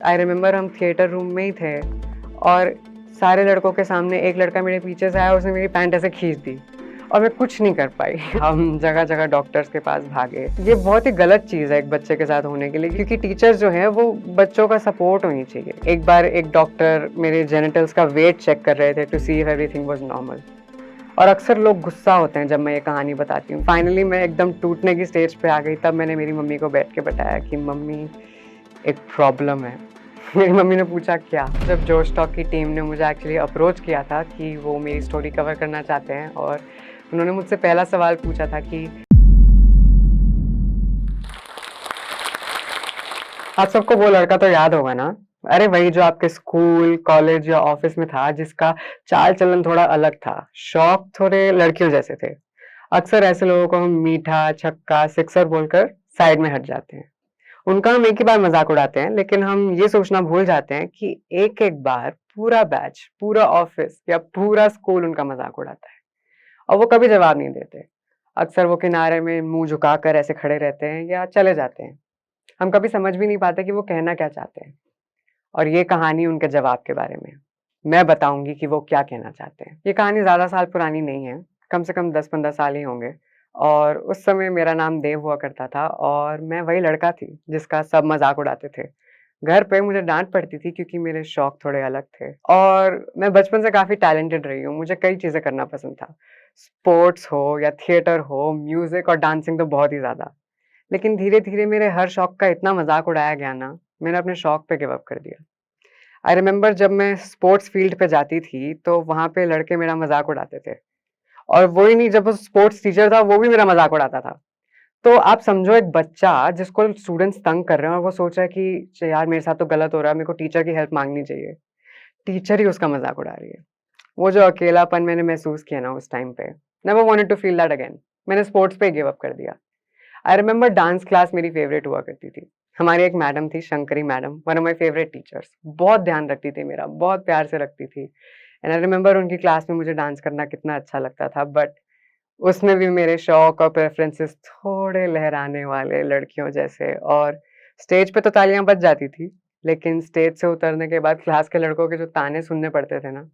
I remember हम theatre room में ही थे और सारे लड़कों के सामने एक लड़का मेरे पीछे से आया, उसने मेरी पैंट ऐसे खींच दी और मैं कुछ नहीं कर पाई। हम जगह-जगह डॉक्टर्स के पास भागे। ये बहुत ही गलत चीज़ है एक बच्चे के साथ होने के लिए, क्योंकि टीचर्स जो हैं वो बच्चों का सपोर्ट होनी चाहिए। एक बार एक डॉक्टर मेरे जेनिटल्स का वेट चेक कर रहे थे to see if everything was normal, और अक्सर लोग गुस्सा होते हैं जब मैं ये कहानी बताती हूँ। फाइनली मैं एकदम टूटने की स्टेज पे आ गई, तब मैंने मेरी मम्मी को बैठ के बताया कि मम्मी, एक प्रॉब्लम है। मेरी मम्मी ने पूछा क्या? जब जोश टॉक की टीम ने मुझे एक्चुअली अप्रोच किया था कि वो मेरी स्टोरी कवर करना चाहते हैं, और उन्होंने मुझसे पहला सवाल पूछा था कि आप सबको वो लड़का तो याद होगा ना? अरे वही जो आपके स्कूल, कॉलेज या ऑफिस में था, जिसका चाल-चलन थोड़ा अलग था, शौक थोड़े लड़कियों जैसे थे। अक्सर ऐसे लोगों को हम मीठा, छक्का, सिक्सर बोलकर साइड में हट जाते हैं। उनका हम एक ही बार मज़ाक उड़ाते हैं, लेकिन हम ये सोचना भूल जाते हैं कि एक-एक बार पूरा बैच, पूरा ऑफ़िस या पूरा स्कूल उनका मज़ाक उड़ाता है और वो कभी जवाब नहीं देते। अक्सर वो किनारे में मुँह झुकाकर ऐसे खड़े रहते हैं या चले जाते हैं। हम कभी समझ भी नहीं पाते कि वो कहना क्या चाहते हैं, और ये कहानी उनके जवाब के बारे में है। मैं बताऊँगी कि वो क्या कहना चाहते हैं। ये कहानी ज़्यादा साल पुरानी नहीं है, कम से कम 10-15 साल ही होंगे, और उस समय मेरा नाम देव हुआ करता था और मैं वही लड़का थी जिसका सब मज़ाक उड़ाते थे। घर पे मुझे डाँट पड़ती थी क्योंकि मेरे शौक थोड़े अलग थे, और मैं बचपन से काफ़ी टैलेंटेड रही हूँ, मुझे कई चीज़ें करना पसंद था। स्पोर्ट्स हो या थिएटर हो, म्यूज़िक और डांसिंग तो बहुत ही ज़्यादा। लेकिन धीरे-धीरे मेरे हर शौक का इतना मज़ाक उड़ाया गया ना, मैंने अपने शौक पे गिव अप कर दिया। आई रिमेंबर जब मैं स्पोर्ट्स फील्ड पे जाती थी, तो वहाँ पे लड़के मेरा मज़ाक उड़ाते थे, और वो ही नहीं, जब वो स्पोर्ट्स टीचर था, वो भी मेरा मज़ाक उड़ाता था। तो आप समझो एक बच्चा जिसको स्टूडेंट्स तंग कर रहे हैं और वो सोच रहा है कि च यार मेरे साथ तो गलत हो रहा है, मेरे को टीचर की हेल्प माँगनी चाहिए। टीचर ही उसका मज़ाक उड़ा रही है। वो जो अकेलापन मैंने महसूस किया ना उस टाइम पे, never wanted to feel that again. मैंने स्पोर्ट्स पे गिव अप कर दिया। आई रिमेंबर डांस क्लास मेरी फेवरेट हुआ करती थी। हमारी एक मैडम थी, Shankari madam, one of my favourite teachers. बहुत ध्यान रखती थी मेरा, बहुत प्यार से रखती थी। एंड आई रिमेंबर उनकी क्लास में मुझे डांस करना कितना अच्छा लगता था, बट उसमें भी मेरे शौक और प्रेफ़रेंसेस थोड़े लहराने वाले लड़कियों जैसे, और स्टेज पे तो तालियाँ बज जाती थी, लेकिन स्टेज से उतरने के बाद क्लास के लड़कों के जो ताने सुनने पड़ते थे ना,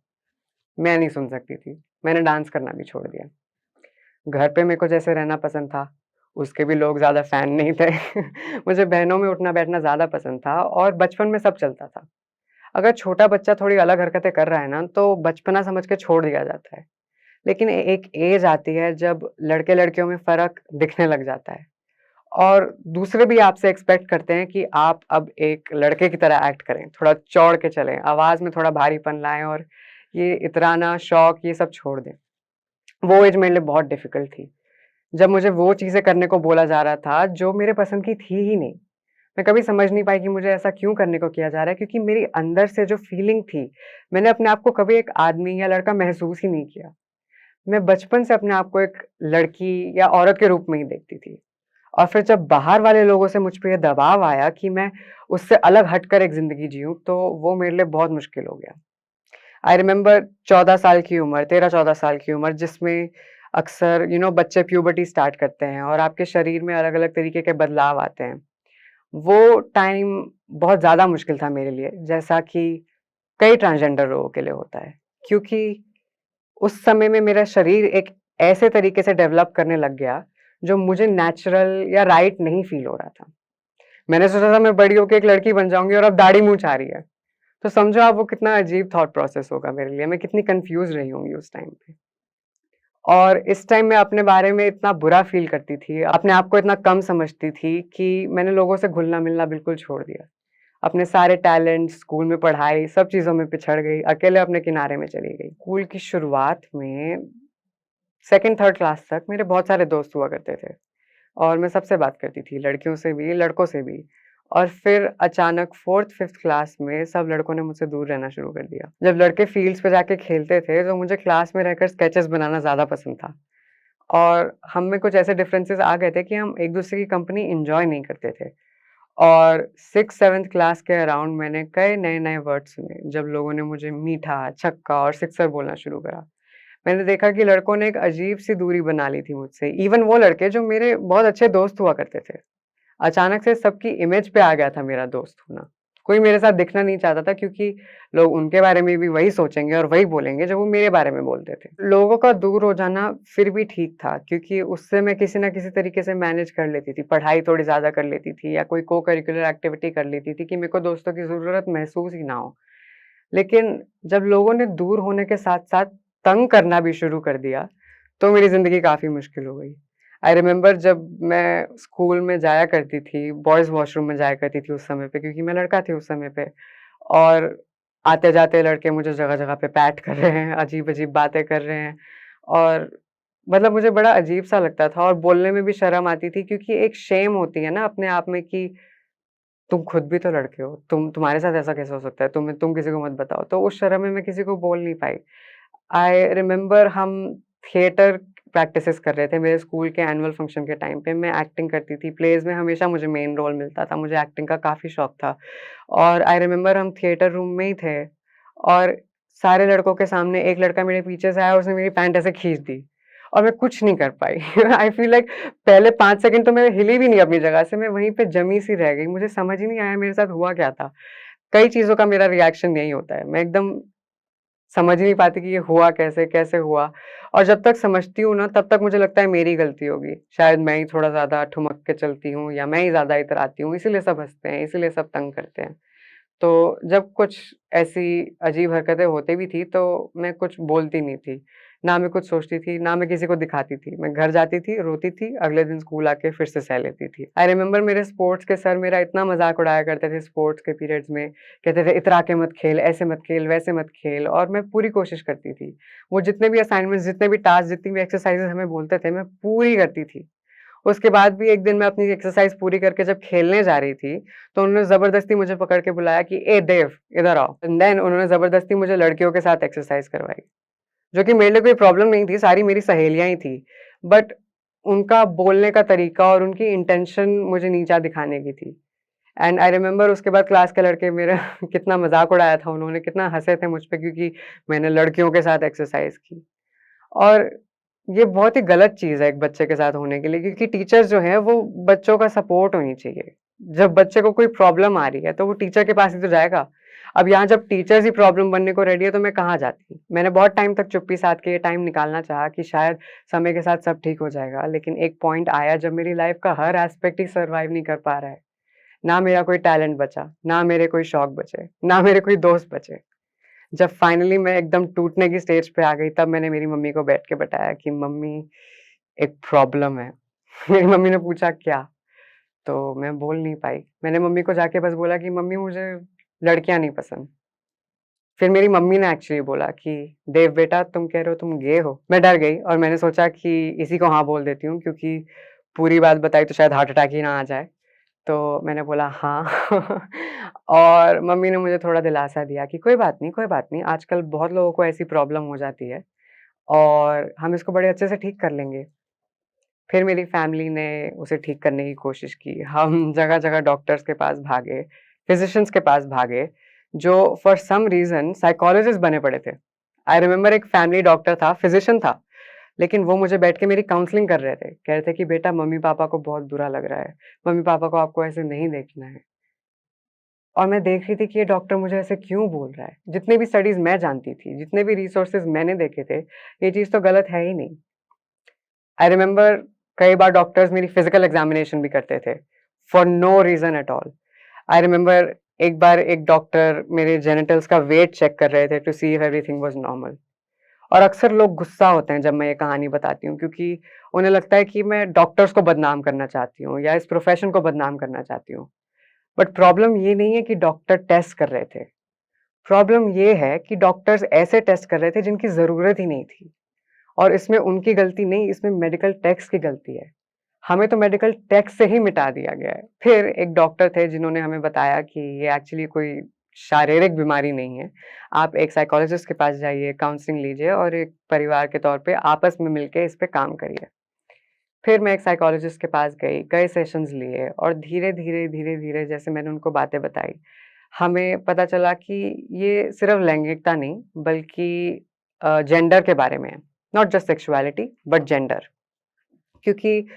मैं नहीं सुन सकती थी। मैंने डांस करना भी छोड़ दिया। घर पे मेरे को जैसे रहना पसंद था, उसके भी लोग ज़्यादा फ़ैन नहीं थे। मुझे बहनों में उठना-बैठना ज़्यादा पसंद था और बचपन में सब चलता था। अगर छोटा बच्चा थोड़ी अलग हरकतें कर रहा है ना, तो बचपना समझ के छोड़ दिया जाता है। लेकिन एक एज आती है जब लड़के-लड़कियों में फ़र्क दिखने लग जाता है, और दूसरे भी आपसे एक्सपेक्ट करते हैं कि आप अब एक लड़के की तरह एक्ट करें, थोड़ा चौड़ के चलें, आवाज़ में थोड़ा भारीपन लाएँ और ये इतराना, शौक, ये सब छोड़ दें। वो एज मेरे लिए बहुत डिफ़िकल्ट थी, जब मुझे वो चीज़ें करने को बोला जा रहा था जो मेरे पसंद की थी ही नहीं। मैं कभी समझ नहीं पाई कि मुझे ऐसा क्यों करने को किया जा रहा है, क्योंकि मेरी अंदर से जो फ़ीलिंग थी, मैंने अपने आप को कभी एक आदमी या लड़का महसूस ही नहीं किया। मैं बचपन से अपने आप को एक लड़की या औरत के रूप में ही देखती थी, और फिर जब बाहर वाले लोगों से मुझ पे ये दबाव आया कि मैं उससे अलग हटकर एक ज़िंदगी जिऊँ, तो वो मेरे लिए बहुत मुश्किल हो गया। आई रिमेंबर 14 साल की उम्र, 13-14 साल की उम्र, जिसमें अक्सर बच्चे प्यूबर्टी स्टार्ट करते हैं और आपके शरीर में अलग-अलग तरीके के बदलाव आते हैं। वो टाइम बहुत ज़्यादा मुश्किल था मेरे लिए, जैसा कि कई ट्रांसजेंडर लोगों के लिए होता है। क्योंकि उस समय में मेरा शरीर एक ऐसे तरीके से डेवलप करने लग गया, जो मुझे नेचुरल या राइट नहीं फ़ील हो रहा था। मैंने सोचा था मैं बड़ी होके एक लड़की बन जाऊँगी, और अब दाढ़ी मूंछ आ रही है। तो समझो आप वो कितना अजीब थॉट प्रोसेस होगा मेरे लिए, मैं कितनी कन्फ्यूज़ रही होंगी उस टाइम पे। और इस टाइम मैं अपने बारे में इतना बुरा फ़ील करती थी, अपने आप को इतना कम समझती थी कि मैंने लोगों से घुलना-मिलना बिल्कुल छोड़ दिया। अपने सारे टैलेंट, स्कूल में पढ़ाई, सब चीज़ों में पिछड़ गई, अकेले अपने किनारे में चली गई। स्कूल की शुरुआत में 2nd-3rd क्लास तक मेरे बहुत सारे दोस्त हुआ करते थे, और मैं सबसे बात करती थी, लड़कियों से भी, लड़कों से भी। और फिर अचानक 4th-5th क्लास में सब लड़कों ने मुझसे दूर रहना शुरू कर दिया। जब लड़के फील्ड्स पे जाके खेलते थे, तो मुझे क्लास में रहकर स्केचेस बनाना ज़्यादा पसंद था, और हम में कुछ ऐसे डिफरेंसेस आ गए थे कि हम एक-दूसरे की कंपनी एन्जॉय नहीं करते थे। और 6th-7th क्लास के अराउंड मैंने कई नए-नए वर्ड सुने, जब लोगों ने मुझे मीठा, छक्का और सिक्सर बोलना शुरू करा। मैंने देखा कि लड़कों ने एक अजीब-सी दूरी बना ली थी मुझसे, इवन वो लड़के जो मेरे बहुत अच्छे दोस्त हुआ करते थे। अचानक से सबकी इमेज पे आ गया था मेरा दोस्त होना। कोई मेरे साथ दिखना नहीं चाहता था क्योंकि लोग उनके बारे में भी वही सोचेंगे और वही बोलेंगे जो वो मेरे बारे में बोलते थे। लोगों का दूर हो जाना फिर भी ठीक था क्योंकि उससे मैं किसी न किसी तरीके से मैनेज कर लेती थी। पढ़ाई थोड़ी ज़्यादा कर लेती थी या कोई को-करिकुलर एक्टिविटी कर लेती थी कि मेरे को दोस्तों की ज़रूरत महसूस ही ना हो। लेकिन जब लोगों ने दूर होने के साथ-साथ तंग करना भी शुरू कर दिया, तो मेरी ज़िंदगी काफ़ी मुश्किल हो गई। आई रिमेंबर जब मैं स्कूल में जाया करती थी, बॉयज़ वॉशरूम में जाया करती थी उस समय पे क्योंकि मैं लड़का थी उस समय पे और आते-जाते लड़के मुझे जगह-जगह पे पैट कर रहे हैं, अजीब-अजीब बातें कर रहे हैं और मतलब मुझे बड़ा अजीब-सा लगता था और बोलने में भी शर्म आती थी क्योंकि एक शेम होती है ना अपने आप में कि तुम खुद भी तो लड़के हो, तुम्हारे साथ ऐसा कैसे हो सकता है? तुम किसी को मत बताओ। तो उस शर्म में मैं किसी को बोल नहीं पाई। आई रिमेंबर हम थिएटर प्रैक्टिसेस कर रहे थे मेरे स्कूल के एनुअल फंक्शन के टाइम पे। मैं एक्टिंग करती थी, प्लेज़ में हमेशा मुझे मेन रोल मिलता था, मुझे एक्टिंग का काफ़ी शौक था। और आई रिमेंबर हम थिएटर रूम में ही थे और सारे लड़कों के सामने एक लड़का मेरे पीछे से आया, उसने मेरी पैंट ऐसे खींच दी और मैं कुछ नहीं कर पाई। आई फ़ील लाइक पहले 5 सेकंड तो मैं हिली भी नहीं अपनी जगह से, मैं वहीं पे जमी सी रह गई। मुझे समझ ही नहीं आया मेरे साथ हुआ क्या था? कई चीज़ों का मेरा रिएक्शन यही होता है। मैं एकदम समझ ही नहीं पाती कि ये हुआ कैसे, कैसे हुआ? और जब तक समझती हूँ ना, तब तक मुझे लगता है मेरी गलती होगी। शायद मैं ही थोड़ा ज़्यादा ठुमक के चलती हूँ या मैं ही ज़्यादा इतराती हूँ, इसीलिए सब हँसते हैं, इसीलिए सब तंग करते हैं। तो जब कुछ ऐसी अजीब हरकतें होती भी थी, तो मैं कुछ बोलती नहीं थी। ना मैं कुछ सोचती थी, ना मैं किसी को दिखाती थी। मैं घर जाती थी, रोती थी, अगले दिन स्कूल आके फिर से सह लेती थी। आई रिमेंबर मेरे स्पोर्ट्स के सर मेरा इतना मज़ाक उड़ाया करते थे स्पोर्ट्स के पीरियड्स में। कहते थे, "इतरा के मत खेल, ऐसे मत खेल, वैसे मत खेल" और मैं पूरी कोशिश करती थी। वो जितने भी असाइनमेंट्स, जितने भी टास्क, जितनी भी एक्सरसाइज़ेज़ हमें बोलते थे, मैं पूरी करती थी। उसके बाद भी एक दिन मैं अपनी एक्सरसाइज़ पूरी करके जब खेलने जा रही थी, तो उन्होंने ज़बरदस्ती मुझे पकड़ के बुलाया कि, "ए देव, इधर आओ।" एंड देन उन्होंने ज़बरदस्ती मुझे लड़कियों के साथ एक्सरसाइज़ करवाई, जो कि मेरे लिए कोई प्रॉब्लम नहीं थी, सारी मेरी सहेलियाँ ही थी। बट उनका बोलने का तरीका और उनकी इंटेंशन मुझे नीचा दिखाने की थी। एंड आई रिमेंबर उसके बाद क्लास के लड़के मेरा कितना मज़ाक उड़ाया था उन्होंने, कितना हँसे थे मुझ पे क्योंकि मैंने लड़कियों के साथ एक्सरसाइज़ की। और ये बहुत ही गलत चीज़ है एक बच्चे के साथ होने के लिए क्योंकि टीचर्स जो हैं वो बच्चों का सपोर्ट होनी चाहिए। जब बच्चे को कोई प्रॉब्लम आ रही है तो वो टीचर के पास ही तो जाएगा। अब यहाँ जब टीचर्स ही प्रॉब्लम बनने को रेडी है तो मैं कहाँ जाती? मैंने बहुत टाइम तक चुप्पी साध के ये टाइम निकालना चाहा कि शायद समय के साथ सब ठीक हो जाएगा। लेकिन एक पॉइंट आया जब मेरी लाइफ़ का हर एस्पेक्ट ही सर्वाइव नहीं कर पा रहा है। ना मेरा कोई टैलेंट बचा, ना मेरे कोई शौक बचे, ना मेरे कोई दोस्त बचे। जब फाइनली मैं एकदम टूटने की स्टेज पे आ गई, तब मैंने मेरी मम्मी को बैठ के बताया कि मम्मी एक प्रॉब्लम है। मेरी मम्मी ने पूछा क्या? तो मैं बोल नहीं पाई। मैंने मम्मी को जाके बस बोला कि मम्मी मुझे लड़कियाँ नहीं पसंद। फिर मेरी मम्मी ने एक्चुअली बोला कि देव बेटा तुम कह रहे हो तुम गे हो? मैं डर गई और मैंने सोचा कि इसी को हाँ बोल देती हूँ क्योंकि पूरी बात बताई तो शायद हार्ट अटैक ही ना आ जाए। तो मैंने बोला हाँ और मम्मी ने मुझे थोड़ा दिलासा दिया कि कोई बात नहीं, आजकल बहुत लोगों को ऐसी प्रॉब्लम हो जाती है और हम इसको बड़े अच्छे से ठीक कर लेंगे। फिर मेरी फैमिली ने उसे ठीक करने की कोशिश की। हम जगह-जगह डॉक्टर्स के पास भागे, फिज़िशियंस के पास भागे, जो फॉर सम रीज़न साइकोलॉजिस्ट बने पड़े थे। आई रिमेंबर एक फैमिली डॉक्टर था, फिज़िशियन था, लेकिन वो मुझे बैठ के मेरी काउंसलिंग कर रहे थे। कह रहे थे कि बेटा मम्मी-पापा को बहुत बुरा लग रहा है, मम्मी-पापा को आपको ऐसे नहीं देखना है। और मैं देख रही थी कि ये डॉक्टर मुझे ऐसे क्यों बोल रहा है? जितनी भी स्टडीज़ मैं जानती थी, जितने भी रिसोर्सेज़ मैंने देखे थे, ये चीज़ तो गलत है ही नहीं। आई रिमेंबर कई बार डॉक्टर्स मेरी फिज़िकल एग्ज़ामिनेशन भी करते थे, for no reason at all. I remember एक बार एक डॉक्टर मेरे जेनिटल्स का वेट चेक कर रहे थे to see if everything was normal. और अक्सर लोग गुस्सा होते हैं जब मैं ये कहानी बताती हूँ क्योंकि उन्हें लगता है कि मैं डॉक्टर्स को बदनाम करना चाहती हूँ या इस प्रोफ़ेशन को बदनाम करना चाहती हूँ। बट प्रॉब्लम ये नहीं है कि डॉक्टर टेस्ट कर रहे थे। प्रॉब्लम ये है कि डॉक्टर्स ऐसे टेस्ट कर रहे थे जिनकी ज़रूरत ही नहीं थी और इसमें उनकी गलती नहीं, इसमें मेडिकल टैक्स की गलती है। हमें तो मेडिकल टैक्स से ही मिटा दिया गया है। फिर एक डॉक्टर थे जिन्होंने हमें बताया कि ये एक्चुअली कोई शारीरिक बीमारी नहीं है। आप एक साइकोलॉजिस्ट के पास जाइए, काउंसलिंग लीजिए और एक परिवार के तौर पे आपस में मिलके इस पे काम करिए। फिर मैं एक साइकोलॉजिस्ट के पास गई, कई सेशंस लिए और धीरे-धीरे, धीरे-धीरे जैसे मैंने उनको बातें बताई, हमें पता चला कि ये सिर्फ़ लैंगिकता नहीं बल्कि जेंडर के बारे में है। Not just sexuality but gender. क्योंकि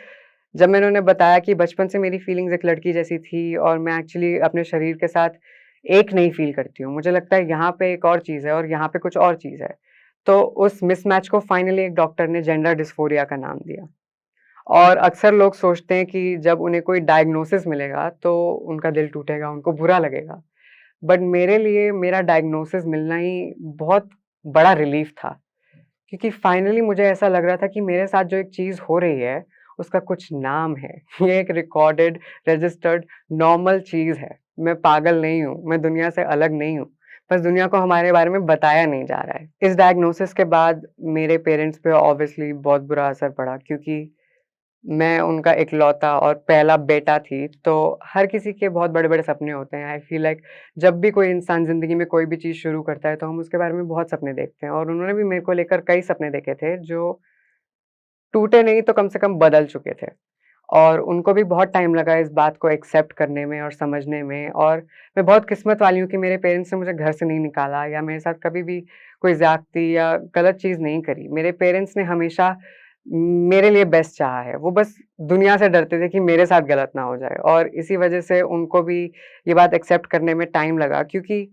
जब मैंने उन्हें बताया कि बचपन से मेरी फीलिंग्स एक लड़की जैसी थी और मैं एक्चुअली अपने शरीर के साथ एक नहीं फ़ील करती हूँ। मुझे लगता है यहाँ पे एक और चीज़ है और यहाँ पे कुछ और चीज़ है। तो उस मिसमैच को फाइनली एक डॉक्टर ने जेंडर डिस्फोरिया का नाम दिया। और अक्सर लोग सोचते हैं कि जब उन्हें कोई डायग्नोसिस मिलेगा तो उनका दिल टूटेगा, उनको बुरा लगेगा। बट मेरे लिए मेरा डायग्नोसिस मिलना ही बहुत बड़ा रिलीफ़ था। क्योंकि फाइनली मुझे ऐसा लग रहा था कि मेरे साथ जो एक चीज़ हो रही है, उसका कुछ नाम है। ये एक रिकॉर्डेड, रजिस्टर्ड, नॉर्मल चीज़ है। मैं पागल नहीं हूँ, मैं दुनिया से अलग नहीं हूँ। बस दुनिया को हमारे बारे में बताया नहीं जा रहा है। इस डायग्नोसिस के बाद मेरे पेरेंट्स पे ऑब्वियसली बहुत बुरा असर पड़ा क्योंकि मैं उनका इकलौता और पहला बेटा थी, तो हर किसी के बहुत बड़े-बड़े सपने होते हैं। आई फ़ील लाइक जब भी कोई इंसान ज़िंदगी में कोई भी चीज़ शुरू करता है, तो हम उसके बारे में बहुत सपने देखते हैं और उन्होंने भी मेरे को लेकर कई सपने देखे थे, जो टूटे नहीं तो कम से कम बदल चुके थे। और उनको भी बहुत टाइम लगा इस बात को एक्सेप्ट करने में और समझने में और मैं बहुत किस्मत वाली हूँ कि मेरे पेरेंट्स ने मुझे घर से नहीं निकाला या मेरे साथ कभी भी कोई ज़्यादती या गलत चीज़ नहीं करी। मेरे पेरेंट्स ने हमेशा मेरे लिए बेस्ट चाहा है। वो बस दुनिया से डरते थे कि मेरे साथ गलत ना हो जाए और इसी वज़ह से उनको भी ये बात एक्सेप्ट करने में टाइम लगा क्योंकि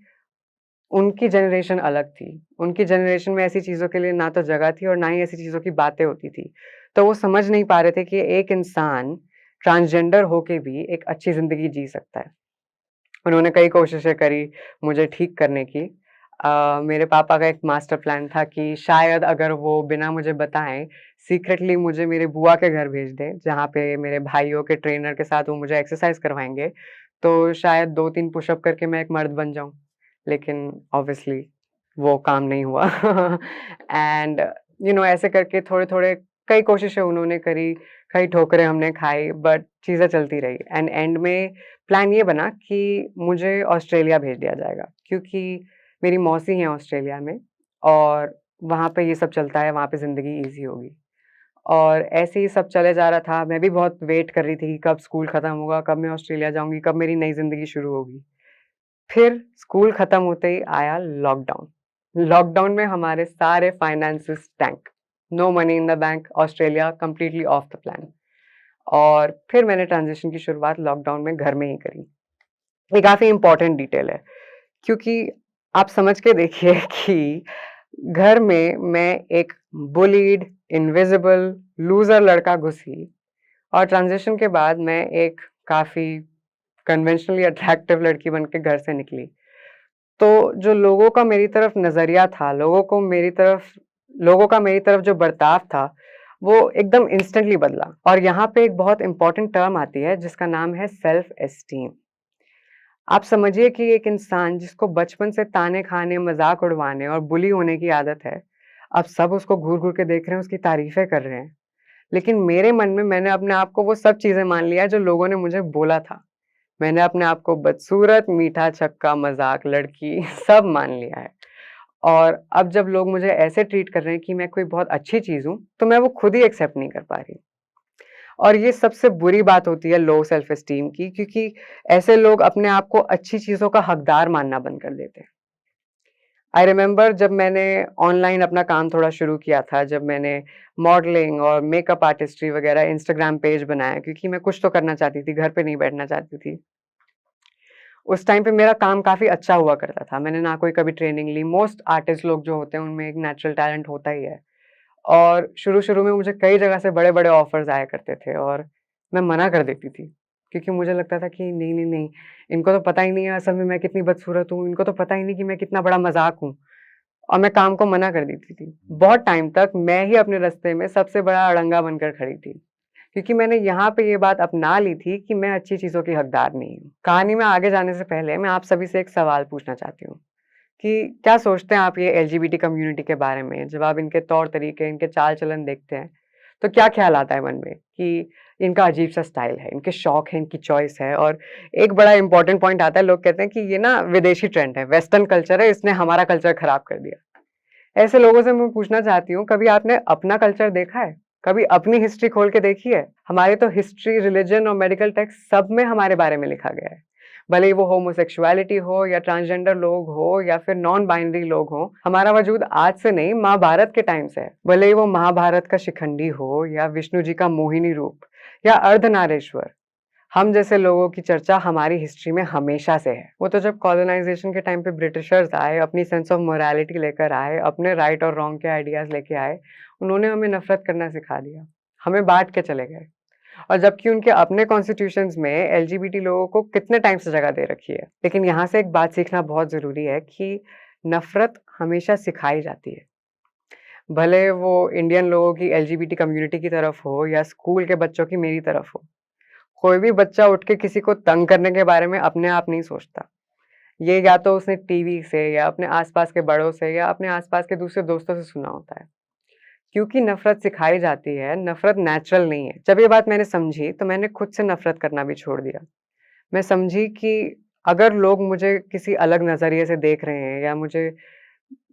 उनकी जनरेशन अलग थी। उनकी जनरेशन में ऐसी चीज़ों के लिए ना तो जगह थी और ना ही ऐसी चीज़ों की बातें होती थी। तो वो समझ नहीं पा रहे थे कि एक इंसान ट्रांसजेंडर होके भी एक अच्छी ज़िंदगी जी सकता है। उन्होंने कई कोशिशें करी मुझे ठीक करने की। मेरे पापा का एक मास्टर प्लान था कि शायद अगर वो बिना मुझे बताएँ सीक्रेटली मुझे मेरे बुआ के घर भेज दें, जहाँ पे मेरे भाइयों के ट्रेनर के साथ वो मुझे एक्सरसाइज़ करवाएँगे, तो शायद 2-3 पुशअप करके मैं एक मर्द बन जाऊँ। लेकिन ऑब्वियसली वो काम नहीं हुआ एंड ऐसे करके थोड़े-थोड़े कई कोशिशें उन्होंने करी, कई ठोकरें हमने खाई बट चीज़ें चलती रही एंड एंड में प्लान ये बना कि मुझे ऑस्ट्रेलिया भेज दिया जाएगा क्योंकि मेरी मौसी हैं ऑस्ट्रेलिया में और वहाँ पे ये सब चलता है, वहाँ पे ज़िंदगी ईज़ी होगी। और ऐसे ही सब चले जा रहा था, मैं भी बहुत वेट कर रही थी कि कब स्कूल खत्म होगा, कब मैं ऑस्ट्रेलिया जाऊँगी, कब मेरी नई ज़िंदगी शुरू होगी। फिर स्कूल खत्म होते ही आया लॉकडाउन। लॉकडाउन में हमारे सारे finances tank. No money in the bank, Australia completely off the plan. और फिर मैंने ट्रांज़िशन की शुरुआत लॉकडाउन में घर में ही करी। ये काफ़ी इम्पोर्टेंट डिटेल है, क्योंकि आप समझ के देखिए कि घर में मैं एक बुलीड, इनविजिबल, लूज़र लड़का घुसी और ट्रांज़िशन के बाद मैं एक काफ़ी कन्वेंशनली अट्रैक्टिव लड़की बन के घर से निकली। तो जो लोगों का मेरी तरफ नज़रिया था, लोगों का मेरी तरफ जो बर्ताव था, वो एकदम इंस्टेंटली बदला और यहाँ पे एक बहुत इम्पोर्टेंट टर्म आती है जिसका नाम है सेल्फ एस्टीम। आप समझिए कि एक इंसान जिसको बचपन से ताने खाने, मज़ाक उड़वाने और बुली होने की आदत है, अब सब उसको घूर-घूर के देख रहे हैं, उसकी तारीफ़ें कर रहे हैं। लेकिन मेरे मन में मैंने अपने आप को वो सब चीज़ें मान लिया जो लोगों ने मुझे बोला था। मैंने अपने आप को बदसूरत, मीठा, छक्का, मज़ाक, लड़की सब मान लिया है। और अब जब लोग मुझे ऐसे ट्रीट कर रहे हैं कि मैं कोई बहुत अच्छी चीज़ हूँ, तो मैं वो खुद ही एक्सेप्ट नहीं कर पा रही। और ये सबसे बुरी बात होती है लो सेल्फ एस्टीम की क्योंकि ऐसे लोग अपने आप को अच्छी चीज़ों का हकदार मानना बंद कर देते हैं। आई रिमेंबर जब मैंने ऑनलाइन अपना काम थोड़ा शुरू किया था, जब मैंने मॉडलिंग और मेकअप आर्टिस्ट्री वगैरह इंस्टाग्राम पेज बनाया क्योंकि मैं कुछ तो करना चाहती थी, घर पे नहीं बैठना चाहती थी। उस टाइम पे मेरा काम काफ़ी अच्छा हुआ करता था। मैंने ना कोई कभी ट्रेनिंग ली, मोस्ट आर्टिस्ट लोग जो होते हैं उनमें एक नेचुरल टैलेंट होता ही है। और शुरू-शुरू में मुझे कई जगह से बड़े-बड़े ऑफ़र्स आया करते थे और मैं मना कर देती थी। क्योंकि मुझे लगता था कि नहीं, नहीं, नहीं, इनको तो पता ही नहीं है असल में मैं कितनी बदसूरत हूँ, इनको तो पता ही नहीं कि मैं कितना बड़ा मज़ाक हूँ। और मैं काम को मना कर देती थी। बहुत टाइम तक मैं ही अपने रास्ते में सबसे बड़ा अड़ंगा बनकर खड़ी थी। क्योंकि मैंने यहाँ पे ये बात अपना ली थी कि मैं अच्छी चीज़ों की हकदार नहीं हूँ। कहानी में आगे जाने से पहले मैं आप सभी से एक सवाल पूछना चाहती हूँ कि क्या सोचते हैं आप ये एलजीबीटी कम्युनिटी के बारे में? जब आप इनके तौर-तरीके, इनके चाल-चलन देखते हैं, तो क्या ख़्याल आता है मन में कि इनका अजीब-सा स्टाइल है, इनके शौक हैं, इनकी चॉइस है और एक बड़ा इम्पोर्टेंट पॉइंट आता है, लोग कहते हैं कि ये ना विदेशी ट्रेंड है, वेस्टर्न कल्चर है, इसने हमारा कल्चर ख़राब कर दिया। ऐसे लोगों से मैं पूछना चाहती हूँ, कभी आपने अपना कल्चर देखा है? कभी अपनी हिस्ट्री खोल के देखी है? हमारी तो हिस्ट्री, रिलिजन और मेडिकल टेक्स्ट सब में हमारे बारे में लिखा गया है। भले ही वो होमोसेक्सुअलिटी हो या ट्रांसजेंडर लोग हो या फिर नॉन बाइनरी लोग हों, हमारा वजूद आज से नहीं महाभारत के टाइम से है। भले ही वो महाभारत का शिखंडी हो या विष्णु जी का मोहिनी रूप या अर्धनारीश्वर, हम जैसे लोगों की चर्चा हमारी हिस्ट्री में हमेशा से है। वो तो जब कॉलोनाइजेशन के टाइम पे ब्रिटिशर्स आए, अपनी सेंस ऑफ मोरालिटी लेकर आए, अपने राइट और रॉन्ग के आइडियाज लेके आए, उन्होंने हमें नफरत करना सिखा दिया, हमें बांट के चले गए। और जबकि उनके अपने कॉन्स्टिट्यूशंस में एलजीबीटी लोगों को कितने टाइम से जगह दे रखी है। लेकिन यहाँ से एक बात सीखना बहुत जरूरी है कि नफरत हमेशा सिखाई जाती है, भले वो इंडियन लोगों की एलजीबीटी कम्युनिटी की तरफ हो या स्कूल के बच्चों की मेरी तरफ हो। कोई भी बच्चा उठ के किसी को तंग करने के बारे में अपने आप नहीं सोचता। ये या तो उसने टीवी से या अपने आसपास के बड़ों से या अपने आसपास के दूसरे दोस्तों से सुना होता है। क्योंकि नफरत सिखाई जाती है, नफरत नेचुरल नहीं है। जब ये बात मैंने समझी तो मैंने खुद से नफरत करना भी छोड़ दिया। मैं समझी कि अगर लोग मुझे किसी अलग नजरिए से देख रहे हैं या मुझे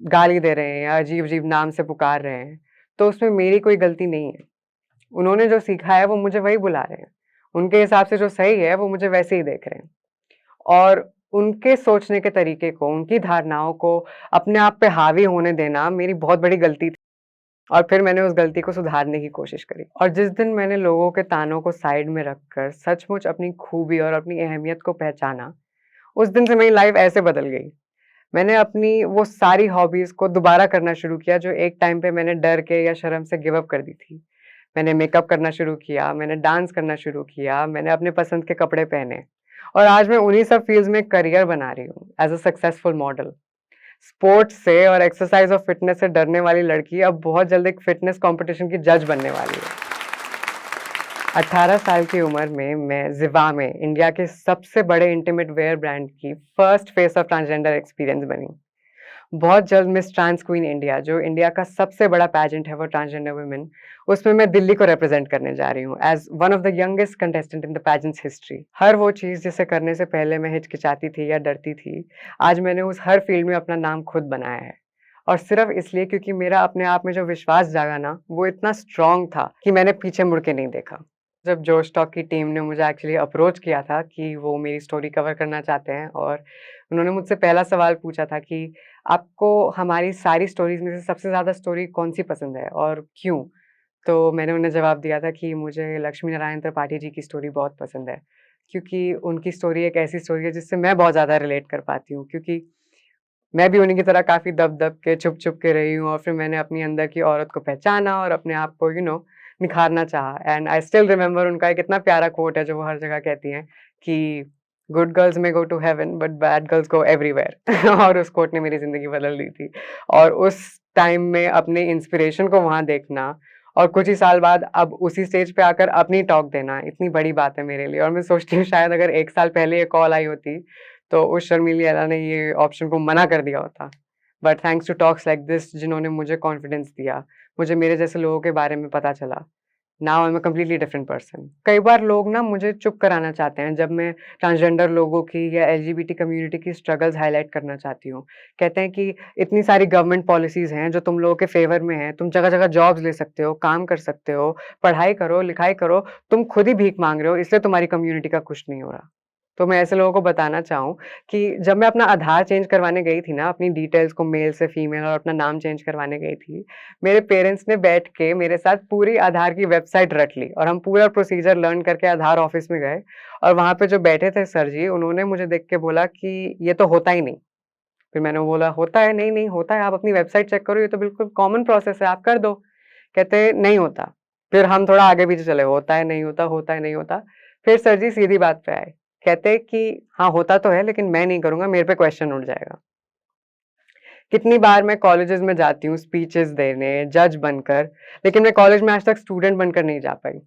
गाली दे रहे हैं या अजीब-अजीब नाम से पुकार रहे हैं, तो उसमें मेरी कोई गलती नहीं है। उन्होंने जो सीखा है वो मुझे वही बुला रहे हैं। उनके हिसाब से जो सही है वो मुझे वैसे ही देख रहे हैं। और उनके सोचने के तरीके को, उनकी धारणाओं को अपने आप पे हावी होने देना मेरी बहुत बड़ी गलती थी। और फिर मैंने उस गलती को सुधारने की कोशिश करी। और जिस दिन मैंने लोगों के तानों को साइड में रखकर सचमुच अपनी खूबी और अपनी अहमियत को पहचाना, उस दिन से मेरी लाइफ ऐसे बदल गई। मैंने अपनी वो सारी हॉबीज़ को दोबारा करना शुरू किया जो एक टाइम पे मैंने डर के या शर्म से गिव अप कर दी थी। मैंने मेकअप करना शुरू किया, मैंने डांस करना शुरू किया, मैंने अपने पसंद के कपड़े पहने और आज मैं उन्हीं सब फ़ील्ड्स में करियर बना रही हूँ as a successful model. Sports से और एक्सरसाइज़ और फिटनेस से डरने वाली लड़की अब बहुत जल्द एक फिटनेस कॉम्पिटिशन की जज बनने वाली है। 18 साल की उम्र में मैं ज़िवा में इंडिया के सबसे बड़े इंटीमेट वेयर ब्रांड की first face of transgender experience बनी। बहुत जल्द मिस ट्रांस क्वीन इंडिया, जो इंडिया का सबसे बड़ा पैजेंट है फॉर ट्रांसजेंडर वुमेन, उसमें मैं दिल्ली को रिप्रेजेंट करने जा रही हूँ as one of the youngest contestant in the pageant's history. हर वो चीज़ जिसे करने से पहले मैं हिचकिचाती थी या डरती थी, आज मैंने उस हर फील्ड में अपना नाम खुद बनाया है। और सिर्फ इसलिए क्योंकि मेरा अपने आप में जो विश्वास जागा ना, वो इतना स्ट्रांग था कि मैंने पीछे मुड़ के नहीं देखा। जब जोश टॉक की टीम ने मुझे एक्चुअली अप्रोच किया था कि वो मेरी स्टोरी कवर करना चाहते हैं और उन्होंने मुझसे पहला सवाल पूछा था कि आपको हमारी सारी स्टोरीज़ में से सबसे ज़्यादा स्टोरी कौन-सी पसंद है और क्यों? तो मैंने उन्हें जवाब दिया था कि मुझे लक्ष्मी नारायण त्रिपाठी जी की स्टोरी बहुत पसंद है, क्योंकि उनकी स्टोरी एक ऐसी स्टोरी है जिससे मैं बहुत ज़्यादा रिलेट कर पाती हूँ, क्योंकि मैं भी उन्हीं की तरह काफ़ी दब-दब के, छुप-छुप के रही हूँ और फिर मैंने अपनी अंदर की औरत को पहचाना और अपने आप को निखारना चाहा। एंड आई स्टिल रिमेंबर उनका एक इतना प्यारा कोट है जो वो हर जगह कहती हैं कि good girls may go to heaven but bad girls go everywhere. और उस कोट ने मेरी ज़िंदगी बदल दी थी। और उस टाइम में अपने इंस्पिरेशन को वहाँ देखना और कुछ ही साल बाद अब उसी स्टेज पे आकर अपनी टॉक देना, इतनी बड़ी बात है मेरे लिए। और मैं सोचती हूँ शायद अगर 1 साल पहले ये कॉल आई होती तो उस शर्मीली एला ने ये ऑप्शन को मना कर दिया होता। But thanks to talks like this, जिन्होंने मुझे कॉन्फिडेंस दिया, मुझे मेरे जैसे लोगों के बारे में पता चला। Now I am a completely different person. कई बार लोग ना मुझे चुप कराना चाहते हैं जब मैं ट्रांसजेंडर लोगों की या एलजीबीटी कम्युनिटी की स्ट्रगल्स हाइलाइट करना चाहती हूँ। कहते हैं कि इतनी सारी गवर्नमेंट पॉलिसीज़ हैं जो तुम लोगों के फ़ेवर में हैं, तुम जगह-जगह जॉब्स ले सकते हो, काम कर सकते हो, पढ़ाई करो, लिखाई करो, तुम खुद ही भीख माँग रहे हो, इसलिए तुम्हारी कम्युनिटी का कुछ नहीं हो रहा। तो मैं ऐसे लोगों को बताना चाहूँ कि जब मैं अपना आधार चेंज करवाने गई थी ना, अपनी डिटेल्स को मेल से फीमेल और अपना नाम चेंज करवाने गई थी, मेरे पेरेंट्स ने बैठ के मेरे साथ पूरी आधार की वेबसाइट रट ली और हम पूरा प्रोसीजर लर्न करके आधार ऑफिस में गए। और वहाँ पे जो बैठे थे सर जी, उन्होंने मुझे देख के बोला कि ये तो होता ही नहीं। फिर मैंने बोला, होता है? नहीं, नहीं होता है, आप अपनी वेबसाइट चेक करो, ये तो बिल्कुल कॉमन प्रोसेस है, आप कर दो। कहते नहीं होता। फिर हम थोड़ा आगे-पीछे चले, होता है, नहीं होता, होता है, नहीं होता। फिर सर जी सीधी बात पे आए। कहते कि हाँ, होता तो है लेकिन मैं नहीं करूँगा, मेरे पे क्वेश्चन उठ जाएगा। कितनी बार मैं कॉलेजेस में जाती हूँ स्पीचेस देने, जज बनकर, लेकिन मैं कॉलेज में आज तक स्टूडेंट बनकर नहीं जा पाई।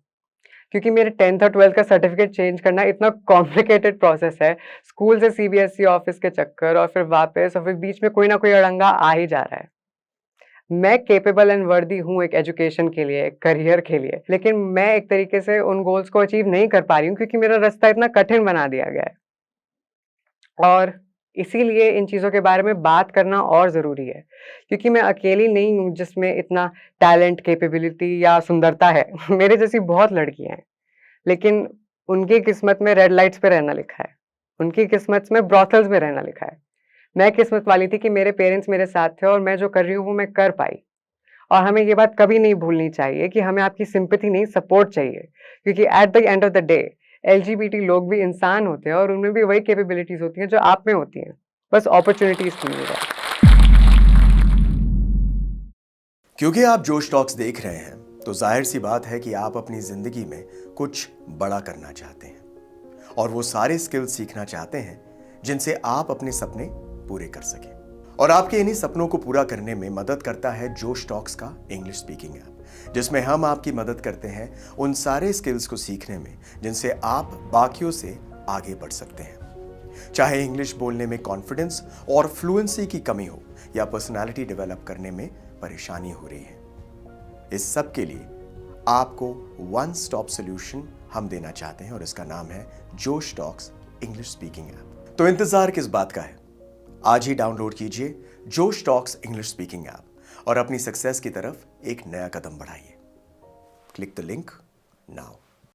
क्योंकि मेरे 10th और 12th का सर्टिफिकेट चेंज करना इतना कॉम्प्लिकेटेड प्रोसेस है। स्कूल से सीबीएसई ऑफिस के चक्कर और फिर वापस और फिर बीच में कोई ना कोई अड़ंगा आ ही जा रहा है। मैं कैपेबल एंड वर्दी हूँ एक एजुकेशन के लिए, एक करियर के लिए, लेकिन मैं एक तरीके से उन गोल्स को अचीव नहीं कर पा रही हूँ क्योंकि मेरा रास्ता इतना कठिन बना दिया गया है। और इसीलिए इन चीज़ों के बारे में बात करना और ज़रूरी है, क्योंकि मैं अकेली नहीं हूँ जिसमें इतना टैलेंट, कैपेबिलिटी या सुंदरता है। मेरे जैसी बहुत लड़कियाँ हैं, लेकिन उनकी किस्मत में रेड लाइट्स पे रहना लिखा है। उनकी किस्मत में ब्रॉथल्स में रहना लिखा है। मैं किस्मत वाली थी कि मेरे पेरेंट्स मेरे साथ थे और मैं जो कर रही हूँ वो मैं कर पाई। और हमें ये बात कभी नहीं भूलनी चाहिए कि हमें आपकी सिंपैथी नहीं, सपोर्ट चाहिए, क्योंकि at the end of the day LGBT लोग भी इंसान होते हैं और उनमें भी वही कैपेबिलिटीज होती हैं जो आप में होती हैं, बस अपॉर्चुनिटीज की नहीं है। क्योंकि आप जोश टॉक्स देख रहे हैं तो जाहिर सी बात है कि आप अपनी जिंदगी में कुछ बड़ा करना चाहते हैं और वो सारे स्किल्स सीखना चाहते हैं जिनसे आप अपने सपने पूरे कर सकें। और आपके इन्हीं सपनों को पूरा करने में मदद करता है जोश टॉक्स का इंग्लिश स्पीकिंग ऐप, जिसमें हम आपकी मदद करते हैं उन सारे स्किल्स को सीखने में जिनसे आप बाकियों से आगे बढ़ सकते हैं। चाहे इंग्लिश बोलने में कॉन्फिडेंस और फ्लुएंसी की कमी हो या पर्सनालिटी डेवलप करने में परेशानी हो रही है, इस सब के लिए आपको वन स्टॉप सॉल्यूशन हम देना चाहते हैं और इसका नाम है जोश टॉक्स इंग्लिश स्पीकिंग ऐप। तो इंतजार किस बात का है? आज ही डाउनलोड कीजिए जोश टॉक्स इंग्लिश स्पीकिंग ऐप और अपनी सक्सेस की तरफ एक नया कदम बढ़ाइए। Click the link now.